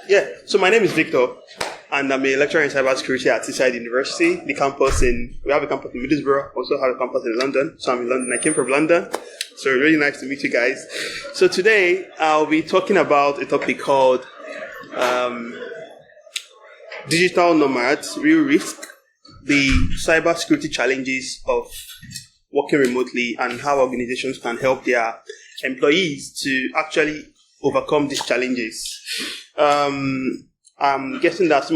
Yeah, so my name is Victor, and I'm a lecturer in cybersecurity at Teesside University. We have a campus in Middlesbrough, also have a campus in London. So I'm in London. I came from London, so really nice to meet you guys. So today I'll be talking about a topic called digital nomads, real risk, the cybersecurity challenges of working remotely, and how organizations can help their employees to actually overcome these challenges. I'm guessing that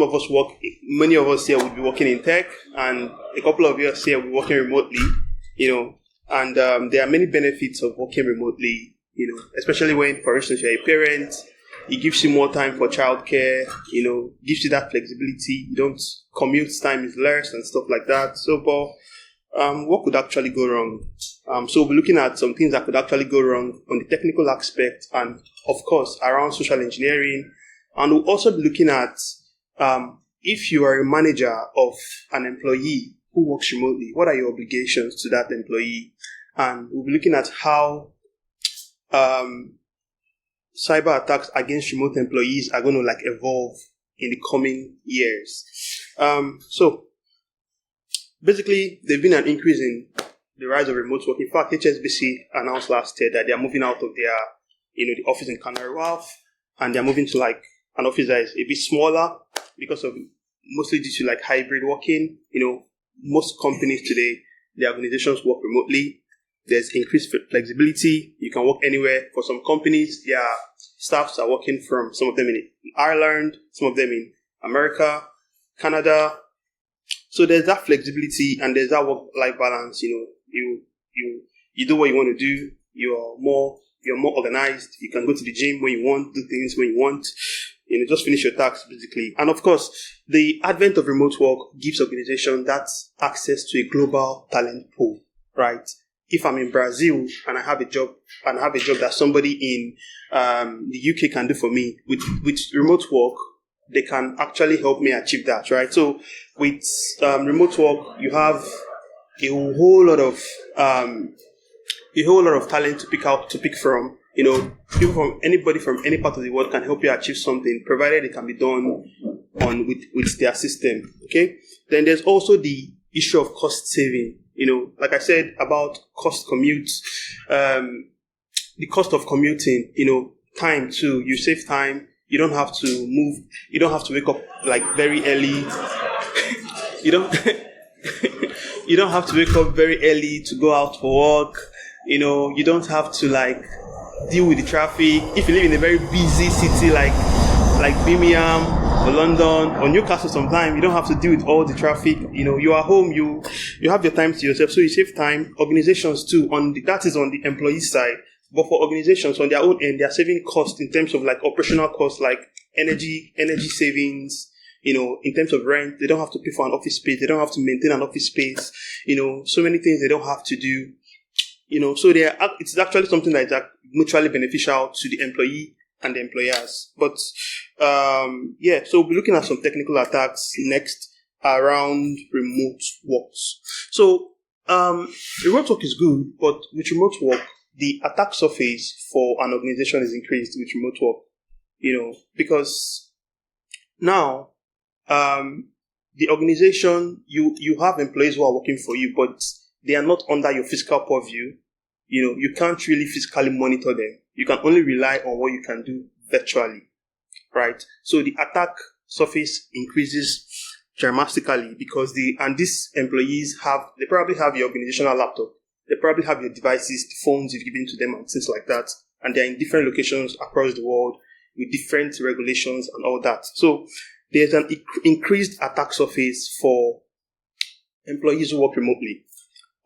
many of us here will be working in tech, and a couple of us here will be working remotely, and there are many benefits of working remotely, especially when, for instance, you're a parent. It gives you more time for childcare, gives you that flexibility. You don't commute time is less and stuff like that. So, what could actually go wrong? So we'll be looking at some things that could actually go wrong on the technical aspect, and of course around social engineering. And we'll also be looking at if you are a manager of an employee who works remotely, what are your obligations to that employee? And we'll be looking at how cyber attacks against remote employees are going to evolve in the coming years. So basically, there's been an increase in the rise of remote work. In fact, HSBC announced last year that they are moving out of their, the office in Canary Wharf, and they are moving to an office that is a bit smaller mostly due to hybrid working. Most companies today, their organizations work remotely. There's increased flexibility. You can work anywhere. For some companies, their staffs are working from some of them in Ireland, some of them in America, Canada. So there's that flexibility and there's that work-life balance. You do what you want to do. You're more organized. You can go to the gym when you want, do things when you want. Just finish your tasks basically. And of course, the advent of remote work gives organizations that access to a global talent pool, right? If I'm in Brazil and I have a job that somebody in the UK can do for me, with remote work, they can actually help me achieve that, right? So with remote work, you have a whole lot of talent to pick from. People from anybody from any part of the world can help you achieve something, provided it can be done with their system. Okay. Then there's also the issue of cost saving. Like I said about commute, the cost of commuting. Time too. You save time. You don't have to move. You don't have to wake up very early. You don't have to wake up very early to go out for work. You don't have to deal with the traffic. If you live in a very busy city like Birmingham or London or Newcastle, sometimes you don't have to deal with all the traffic. You are home. You have your time to yourself, so you save time. Organizations too. That is on the employee side. But for organizations on their own end, they are saving costs in terms of operational costs, like energy savings. In terms of rent, they don't have to pay for an office space. They don't have to maintain an office space. So many things they don't have to do. So it's actually something that is mutually beneficial to the employee and the employers. But so we'll be looking at some technical attacks next around remote works. So remote work is good, but with remote work, the attack surface for an organization is increased with remote work. Because now the organization, you have employees who are working for you, but they are not under your physical purview. You can't really physically monitor them. You can only rely on what you can do virtually, right? So the attack surface increases dramatically because these employees they probably have your organizational laptop. They probably have your devices, the phones you've given to them and things like that. And they're in different locations across the world with different regulations and all that. So there's an increased attack surface for employees who work remotely.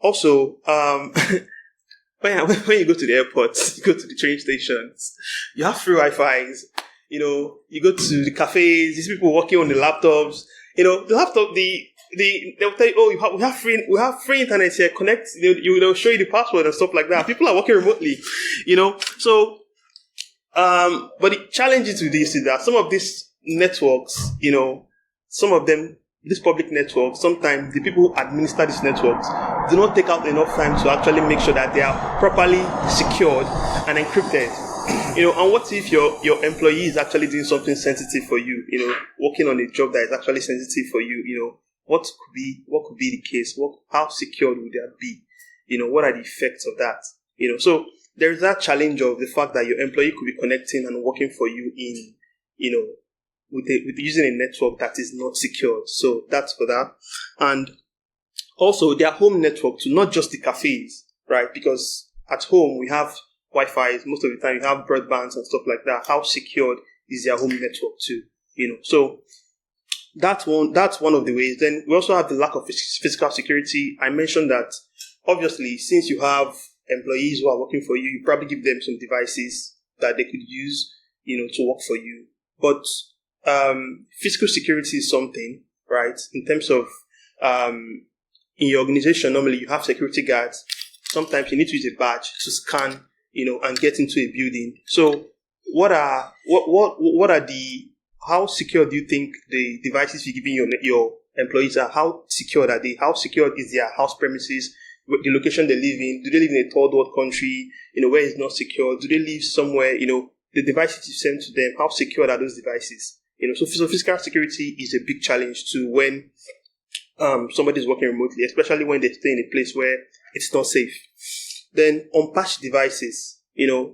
Also, when you go to the airports, you go to the train stations, you have free Wi-Fis. You go to the cafes. These people working on the laptops. The laptop. They'll tell you, we have free internet here. Connect. They'll show you the password and stuff like that. People are working remotely. So, but the challenges with this is that some of these networks, some of them. These public networks, sometimes the people who administer these networks do not take out enough time to actually make sure that they are properly secured and encrypted. And what if your employee is actually doing something sensitive for you, working on a job that is actually sensitive for you, what could be the case? How secured would that be? What are the effects of that? So there's that challenge of the fact that your employee could be connecting and working for you in, with using a network that is not secured. So that's for that. And also their home network too, not just the cafes, right? Because at home we have Wi-Fi most of the time, you have broadbands and stuff like that. How secured is their home network too? So that's one of the ways. Then we also have the lack of physical security. I mentioned that obviously, since you have employees who are working for you, you probably give them some devices that they could use, to work for you. But physical security is something, right? In terms of in your organization, normally you have security guards. Sometimes you need to use a badge to scan, and get into a building. So how secure do you think the devices you're giving your employees are? How secure are they? How secure is their house premises? The location they live in? Do they live in a third world country, where it's not secure? Do they live somewhere, the devices you send to them, how secure are those devices? So physical security is a big challenge too when somebody is working remotely, especially when they stay in a place where it's not safe. Then unpatched devices,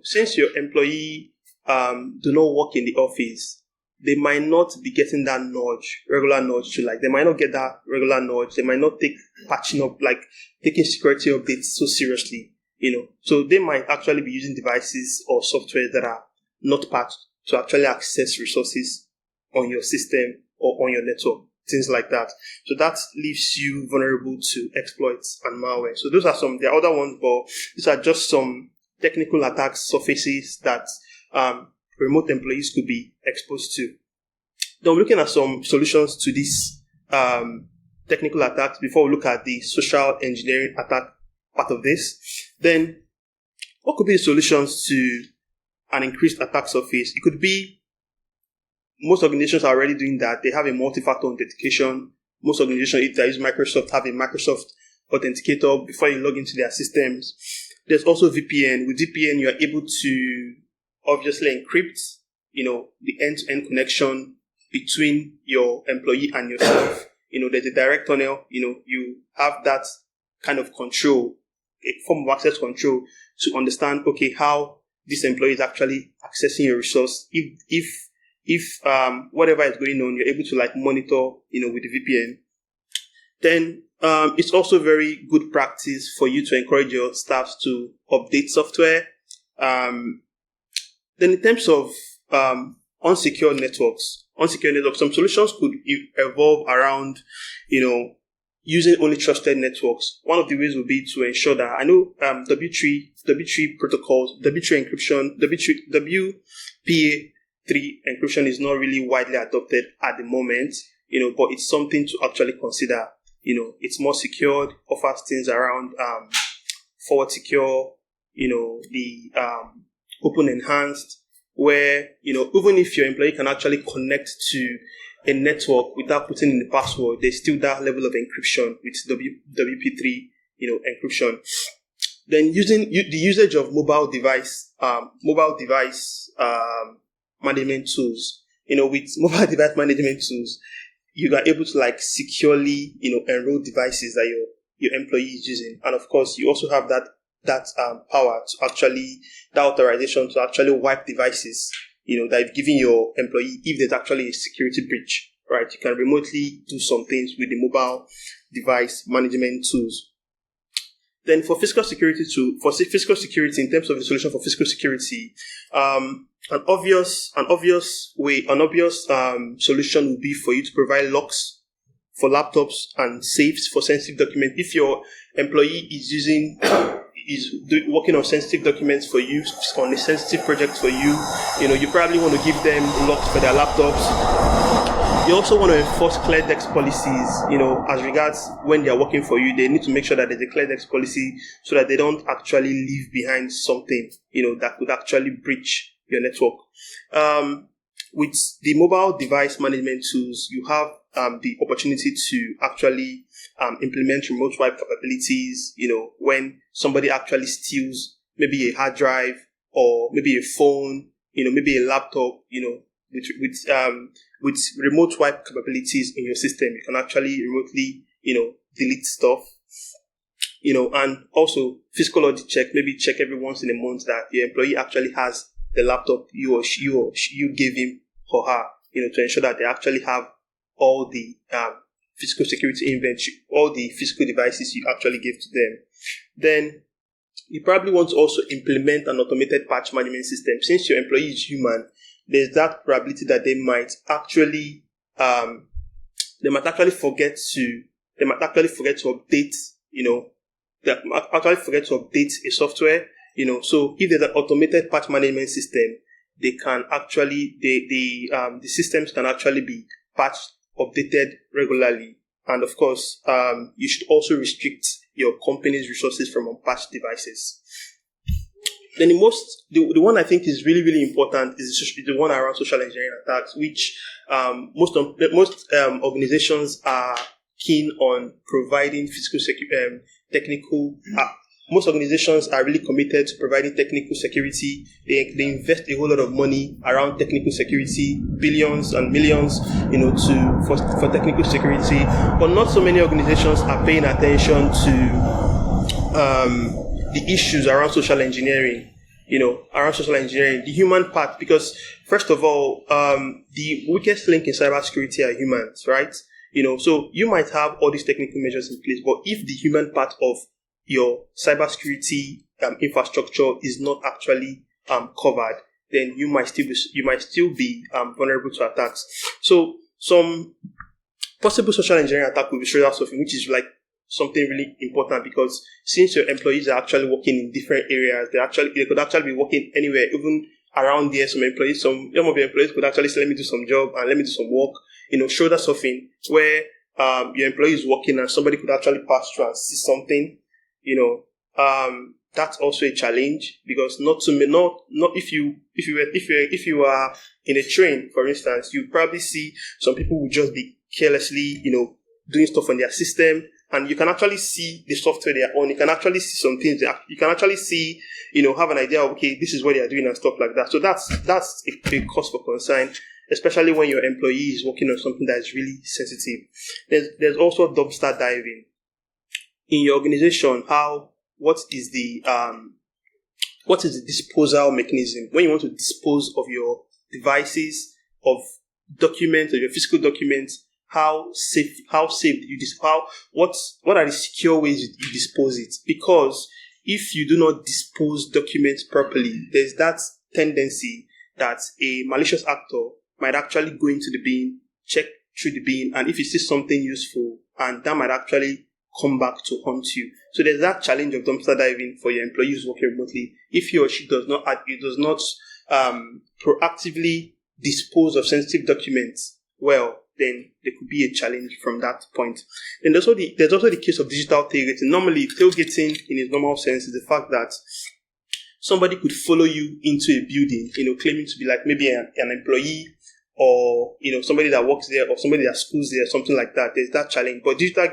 since your employee do not work in the office, they might not be getting that regular nudge to they might not get that regular nudge. They might not take patching up, taking security updates so seriously, So they might actually be using devices or software that are not patched to actually access resources on your system or on your network, things like that. So that leaves you vulnerable to exploits and malware. So those are there are other ones, but these are just some technical attack surfaces that remote employees could be exposed to. Then we're looking at some solutions to these technical attacks before we look at the social engineering attack part of this. Then what could be the solutions to an increased attack surface? It could be, most organizations are already doing that. They have a multi-factor authentication. Most organizations, if they use Microsoft, have a Microsoft authenticator before you log into their systems. There's also VPN. With VPN, you are able to obviously encrypt, the end-to-end connection between your employee and yourself. There's a direct tunnel. You have that kind of control, a form of access control to understand, okay, how this employee is actually accessing your resource. If whatever is going on, you're able to monitor, with the VPN. Then it's also very good practice for you to encourage your staff to update software. Then in terms of unsecured networks, some solutions could evolve around, using only trusted networks. One of the ways would be to ensure that, I know W3 protocols, W3 encryption, WPA3 encryption is not really widely adopted at the moment, but it's something to actually consider. It's more secured, offers things around forward secure, the open enhanced, where, even if your employee can actually connect to a network without putting in the password, there's still that level of encryption with WP3, encryption. Then using the usage of mobile device management tools. With mobile device management tools, you are able to securely, enroll devices that your employee is using. And of course, you also have that power to actually, that authorization to actually wipe devices, that you've given your employee if there's actually a security breach, right? You can remotely do some things with the mobile device management tools. Then for physical security in terms of the solution for physical security, an obvious solution would be for you to provide locks for laptops and safes for sensitive documents. If your employee is working on sensitive documents for you, on a sensitive project for you, you probably want to give them locks for their laptops. You also want to enforce clear desk policies, as regards when they are working for you. They need to make sure that there's a clear desk policy so that they don't actually leave behind something, that could actually breach your network. With the mobile device management tools, you have the opportunity to actually implement remote wipe capabilities, when somebody actually steals maybe a hard drive or maybe a phone, maybe a laptop, with remote wipe capabilities in your system. You can actually remotely, delete stuff, and also physical audit check, maybe check every once in a month that your employee actually has the laptop you gave him or her, to ensure that they actually have all the physical security inventory, all the physical devices you actually gave to them. Then you probably want to also implement an automated patch management system. Since your employee is human, there's that probability that they might actually forget to update, they might actually forget to update a software, so if there's an automated patch management system, they can actually, the systems can actually be patched, updated regularly. And of course, you should also restrict your company's resources from unpatched devices. Then the one I think is really, really important is the one around social engineering attacks, which most organizations are keen on providing technical. Most organizations are really committed to providing technical security. They invest a whole lot of money around technical security, billions and millions, for technical security. But not so many organizations are paying attention to the issues around social engineering. The human part, because first of all, the weakest link in cybersecurity are humans, right? So you might have all these technical measures in place, but if the human part of your cybersecurity infrastructure is not actually covered, then you might still be vulnerable to attacks. So some possible social engineering attack will be shrouded stuffing, which is like something really important, because since your employees are actually working in different areas, they could actually be working anywhere, even around there. Some of your employees could actually say, let me do some job and let me do some work, shoulder stuffing, where your employee is working and somebody could actually pass through and see something. That's also a challenge, because if you are in a train, for instance, you probably see some people will just be carelessly, doing stuff on their system, and you can actually see the software they are on. You can actually see some things. You can actually see, have an idea of, okay, this is what they are doing and stuff like that. So that's a cause for concern, especially when your employee is working on something that is really sensitive. There's also dumpster diving. In your organization, what is the disposal mechanism when you want to dispose of your devices, of documents, of your physical documents? How safe do you what are the secure ways you dispose it? Because if you do not dispose documents properly, there's that tendency that a malicious actor might actually go into the bin, check through the bin, and if he sees something useful, and that might actually come back to haunt you. So there's that challenge of dumpster diving for your employees working remotely. If he or she does not proactively dispose of sensitive documents, well, then there could be a challenge from that point. And there's also the case of digital tailgating. Normally, tailgating in its normal sense is the fact that somebody could follow you into a building, claiming to be like maybe an employee, or somebody that works there, or somebody that schools there, something like that. There's that challenge. But digital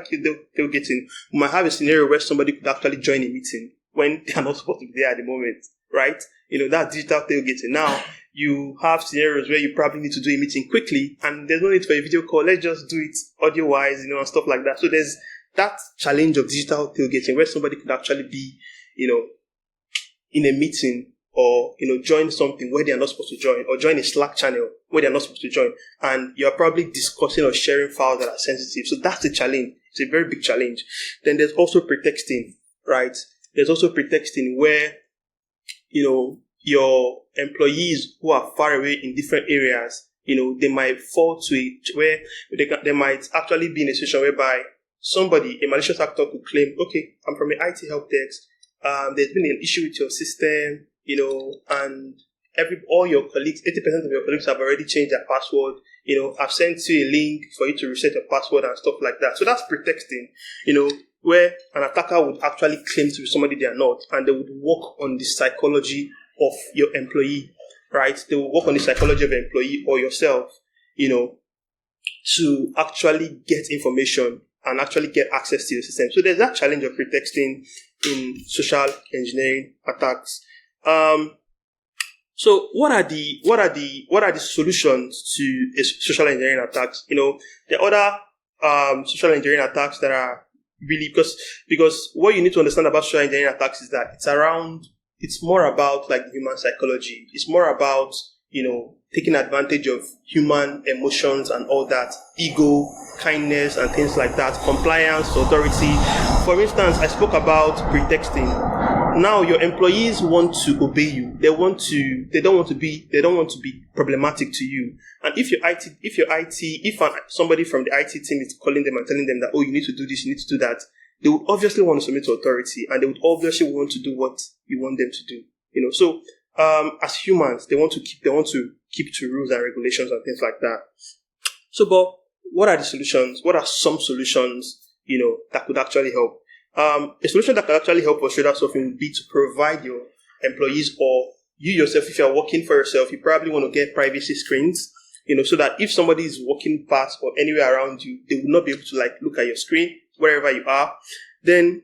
tailgating, we might have a scenario where somebody could actually join a meeting when they are not supposed to be there at the moment, right? That digital tailgating. Now, you have scenarios where you probably need to do a meeting quickly, and there's no need for a video call. Let's just do it audio-wise, and stuff like that. So there's that challenge of digital tailgating where somebody could actually be, in a meeting, or join something where they are not supposed to join, or join a Slack channel where they are not supposed to join, and you're probably discussing or sharing files that are sensitive. So that's a challenge. It's a very big challenge. Then there's also pretexting, right? There's also pretexting where your employees who are far away in different areas, they might fall to it where they might actually be in a situation whereby a malicious actor could claim, okay, I'm from an IT help desk. There's been an issue with your system, and all your colleagues, 80% of your colleagues have already changed their password. I've sent you a link for you to reset your password and stuff like that. So that's pretexting, where an attacker would actually claim to be somebody they are not, and they would work on the psychology of your employee, right? They will work on the psychology of your employee or yourself, to actually get information and actually get access to your system. So there's that challenge of pretexting in social engineering attacks. So what are the solutions to social engineering attacks? There are other social engineering attacks that are really because what you need to understand about social engineering attacks is that it's more about like human psychology. It's more about taking advantage of human emotions and all that, ego, kindness, and things like that, compliance, authority. For instance, I spoke about pretexting. Now your employees want to obey you. They don't want to be problematic to you. And if somebody from the IT team is calling them and telling them that, oh, you need to do this, you need to do that, they would obviously want to submit to authority, and they would obviously want to do what you want them to do. So as humans, they want to keep to rules and regulations and things like that. So, but what are the solutions? What are some solutions, that could actually help? A solution that can actually help us shoulder something would be to provide your employees, or you yourself, if you're working for yourself, you probably want to get privacy screens, so that if somebody is walking past or anywhere around you, they will not be able to look at your screen wherever you are. Then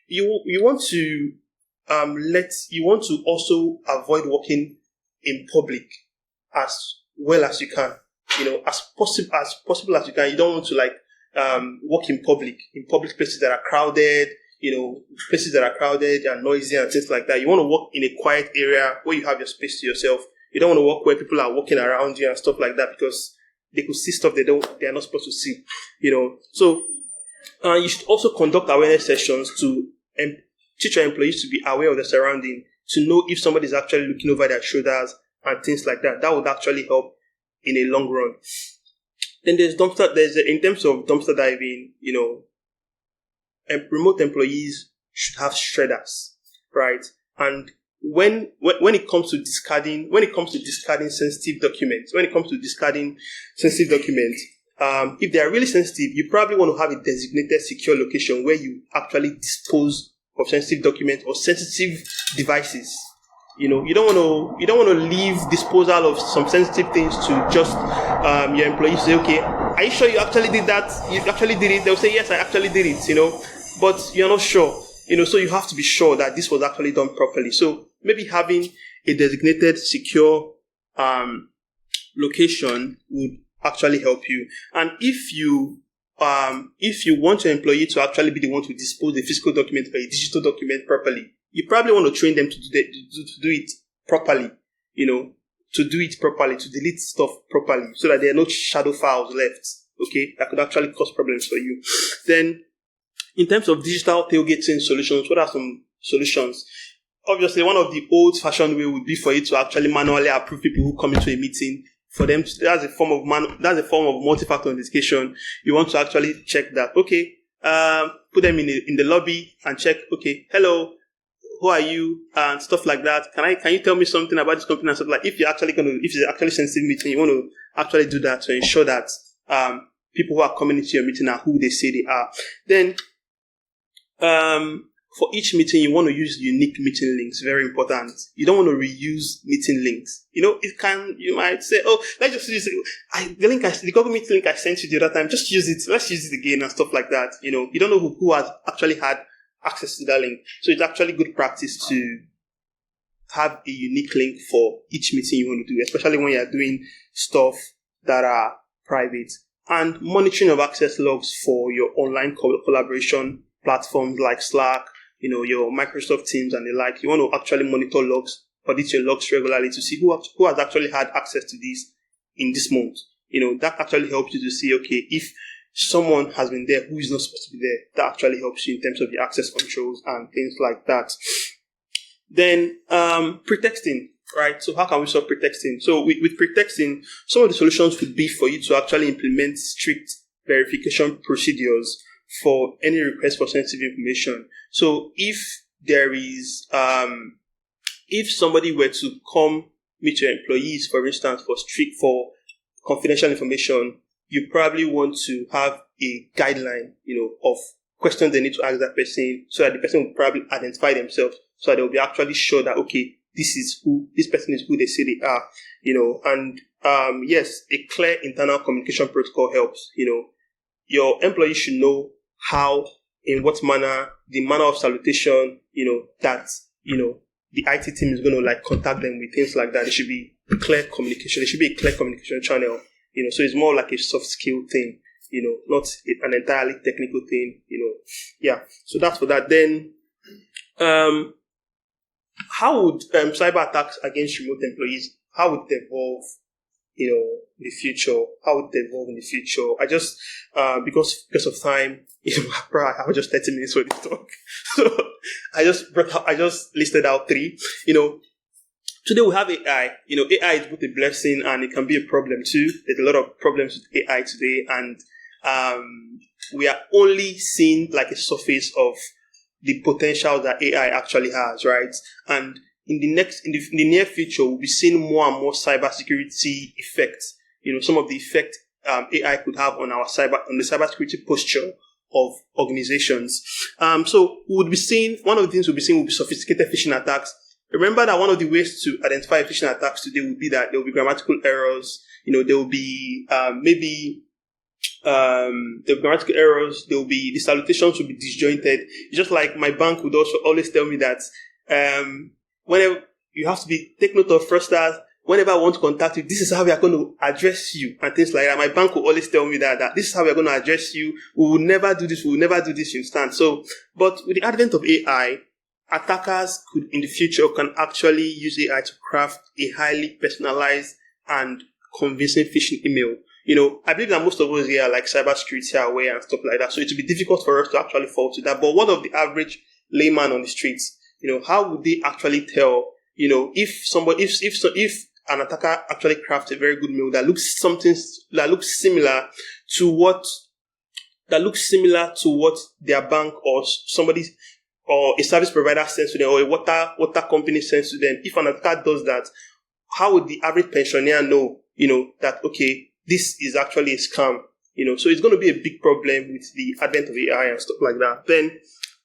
you want to also avoid working in public as well as you can, as possible as you can. You don't want to work in public places that are crowded, places that are crowded and noisy and things like that. You want to work in a quiet area where you have your space to yourself. You don't want to work where people are walking around you and stuff like that, because they could see stuff they are not supposed to see, So you should also conduct awareness sessions to teach your employees to be aware of the surrounding, to know if somebody is actually looking over their shoulders and things like that. That would actually help in a long run. Then in terms of dumpster diving, remote employees should have shredders, right? And when it comes to discarding sensitive documents, if they are really sensitive, you probably want to have a designated secure location where you actually dispose of sensitive documents or sensitive devices. You don't want to leave disposal of some sensitive things to just your employees. Say, okay, are you sure you actually did that? You actually did it? They'll say, yes, I actually did it. But you're not sure. So you have to be sure that this was actually done properly. So maybe having a designated secure location would actually help you. And if you want your employee to actually be the one to dispose a physical document or a digital document properly, you probably want to train them to do it properly, to delete stuff properly, so that there are no shadow files left, okay, that could actually cause problems for you. Then, in terms of digital tailgating solutions, what are some solutions? Obviously, one of the old-fashioned way would be for you to actually manually approve people who come into a meeting. For them, that's a form of multi-factor authentication. You want to actually check that. Okay, put them in the lobby and check. Okay, hello, who are you, and stuff like that. Can you tell me something about this company and stuff like? If it's actually sensitive meeting, you want to actually do that to ensure that people who are coming into your meeting are who they say they are. Then, for each meeting, you want to use unique meeting links. Very important. You don't want to reuse meeting links. You might say, oh, let's just use it. The Google Meet link I sent you the other time, just use it. Let's use it again and stuff like that. You don't know who has actually had access to that link. So it's actually good practice to have a unique link for each meeting you want to do, especially when you're doing stuff that are private. And monitoring of access logs for your online collaboration platforms like Slack, your Microsoft Teams and the like. You want to actually monitor logs, audit your logs regularly to see who has actually had access to these in this month. That actually helps you to see, okay, if someone has been there who is not supposed to be there, that actually helps you in terms of the access controls and things like that. Then, pretexting, right? So how can we solve pretexting? So with pretexting, some of the solutions would be for you to actually implement strict verification procedures for any request for sensitive information. So if there is, if somebody were to come meet your employees, for instance, for confidential information, you probably want to have a guideline, of questions they need to ask that person, so that the person will probably identify themselves, so that they'll be actually sure that, okay, this person is who they say they are, and yes, a clear internal communication protocol helps. Your employees should know how, in what manner, the manner of salutation, that, the IT team is going to like contact them with things like that. There should be clear communication. There should be a clear communication channel, so it's more like a soft skill thing, not an entirely technical thing, Yeah. So that's for that. Then, how would cyber attacks against remote employees, how would they evolve, in the future? How would they evolve in the future? I just, because of time, I have just 30 minutes for this talk. So I just listed out 3, Today we have AI. AI is both a blessing and it can be a problem too. There's a lot of problems with AI today, and we are only seeing like a surface of the potential that AI actually has, right? And in the near future, we'll be seeing more and more cybersecurity effects. Some of the effect AI could have on the cybersecurity posture of organizations. So we would be seeing, one of the things we'll be seeing will be sophisticated phishing attacks. Remember that one of the ways to identify phishing attacks today would be that there will be grammatical errors. There will be the grammatical errors. There will be the salutations will be disjointed. It's just like my bank would also always tell me that whenever you have to take note of fraudsters. Whenever I want to contact you, this is how we are going to address you and things like that. My bank will always tell me that this is how we are going to address you. We will never do this. We will never do this, you understand? So, but with the advent of AI, attackers could in the future can actually use AI to craft a highly personalized and convincing phishing email. I believe that most of us here are like cybersecurity aware and stuff like that. So it will be difficult for us to actually fall to that. But what of the average layman on the streets? How would they actually tell, if an attacker actually crafts a very good mail that looks similar to what their bank or or a service provider sends to them, or a water company sends to them. If an attacker does that, how would the average pensioner know, that, okay, this is actually a scam, So it's going to be a big problem with the advent of AI and stuff like that. Then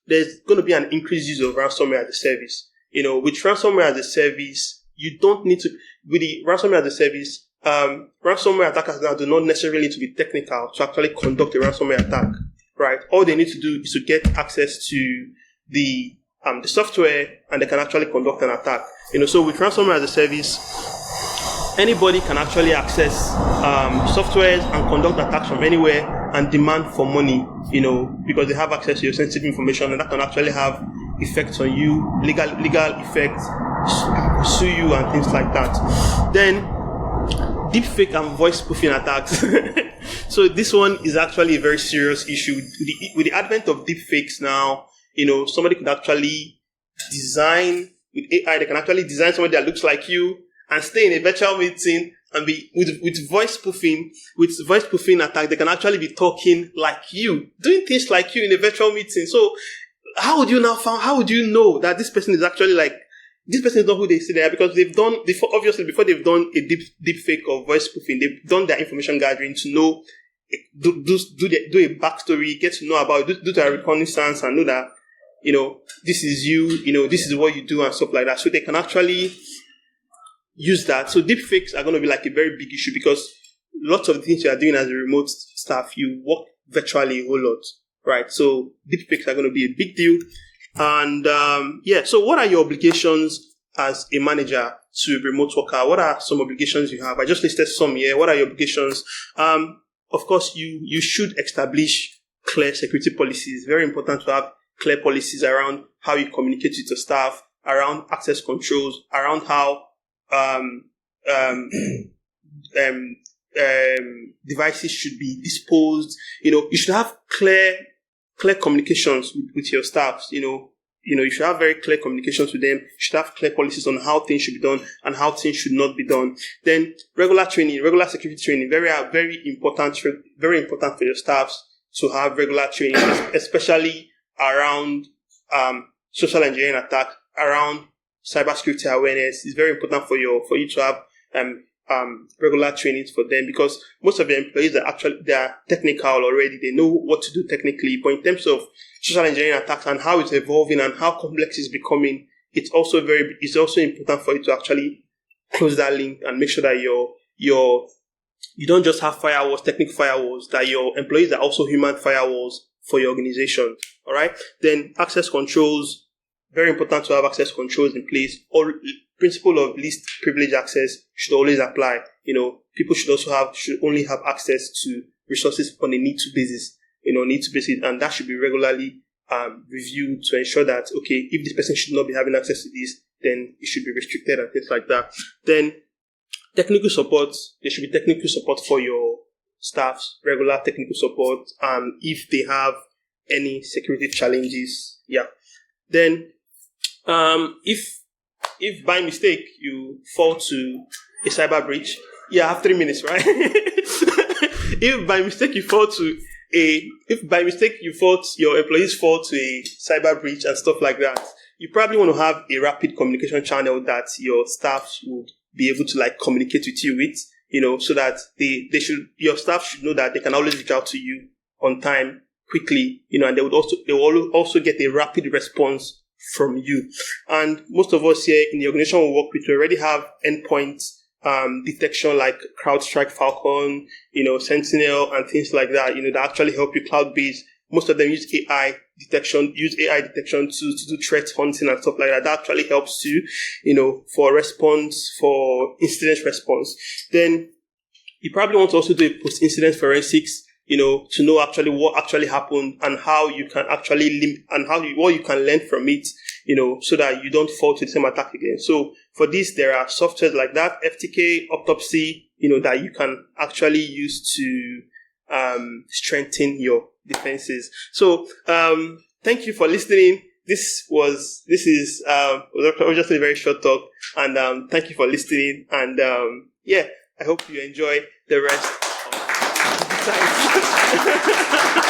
there's going to be an increased use of ransomware as a service. With ransomware as a service, you don't need to, with the ransomware as a service, ransomware attackers now do not necessarily need to be technical to actually conduct a ransomware attack, right? All they need to do is to get access to the software, and they can actually conduct an attack. So with ransomware as a service, anybody can actually access softwares and conduct attacks from anywhere and demand for money, because they have access to your sensitive information, and that can actually have effects on you, legal effects, sue you and things like that. Then deepfake and voice spoofing attacks. So this one is actually a very serious issue. With the advent of deepfakes now, somebody could actually design with AI. They can actually design somebody that looks like you and stay in a virtual meeting and be with voice spoofing. With voice spoofing attack, they can actually be talking like you, doing things like you in a virtual meeting. So how would you know that this person is actually like, this person is not who they say they are? Because they've done before they've done a deep fake or voice spoofing, they've done their information gathering to know, do a backstory, get to know about, do their reconnaissance and know that, this is you, this is what you do and stuff like that. So they can actually use that. So deep fakes are going to be like a very big issue, because lots of the things you are doing as a remote staff, you work virtually a whole lot, right? So deep fakes are going to be a big deal. And so what are your obligations as a manager to a remote worker? What are some obligations you have? I just listed some here. What are your obligations? Of course, you should establish clear security policies. Very important to have clear policies around how you communicate with your staff, around access controls, around how devices should be disposed. You should have clear communications with your staff. You should have very clear communications with them. You should have clear policies on how things should be done and how things should not be done. Then regular security training, very important for your staffs to have regular training, especially around social engineering attack, around cybersecurity awareness. Is very important for you to have regular trainings for them, because most of the employees they are technical already. They know what to do technically, but in terms of social engineering attacks and how it's evolving and how complex it's becoming, it's also important for you to actually close that link and make sure that you don't just have firewalls, technical firewalls, that your employees are also human firewalls for your organization. All right. Then access controls, very important to have access controls in place. Or principle of least privilege access should always apply. People should only have access to resources on a need-to basis, and that should be regularly reviewed to ensure that, okay, if this person should not be having access to this, then it should be restricted and things like that. Then technical support, there should be technical support for your staffs, regular technical support, if they have any security challenges. Yeah. Then, if by mistake you fall to a cyber breach, I have 3 minutes, right? If by mistake your employees fall to a cyber breach and stuff like that, you probably want to have a rapid communication channel that your staff would be able to communicate with you with, so that your staff should know that they can always reach out to you on time, quickly, and they will also get a rapid response from you. And most of us here in the organization we work with, we already have endpoint detection like CrowdStrike, Falcon, Sentinel and things like that, that actually help you cloud-based. Most of them use AI detection to do threat hunting and stuff like that. That actually helps you, for incident response. Then you probably want to also do a post-incident forensics, to know actually what actually happened and how you can actually what you can learn from it, so that you don't fall to the same attack again. So for this, there are softwares like that, FTK, Autopsy, that you can actually use to strengthen your defenses. So thank you for listening. This is just a very short talk, and thank you for listening. And I hope you enjoy the rest of the time.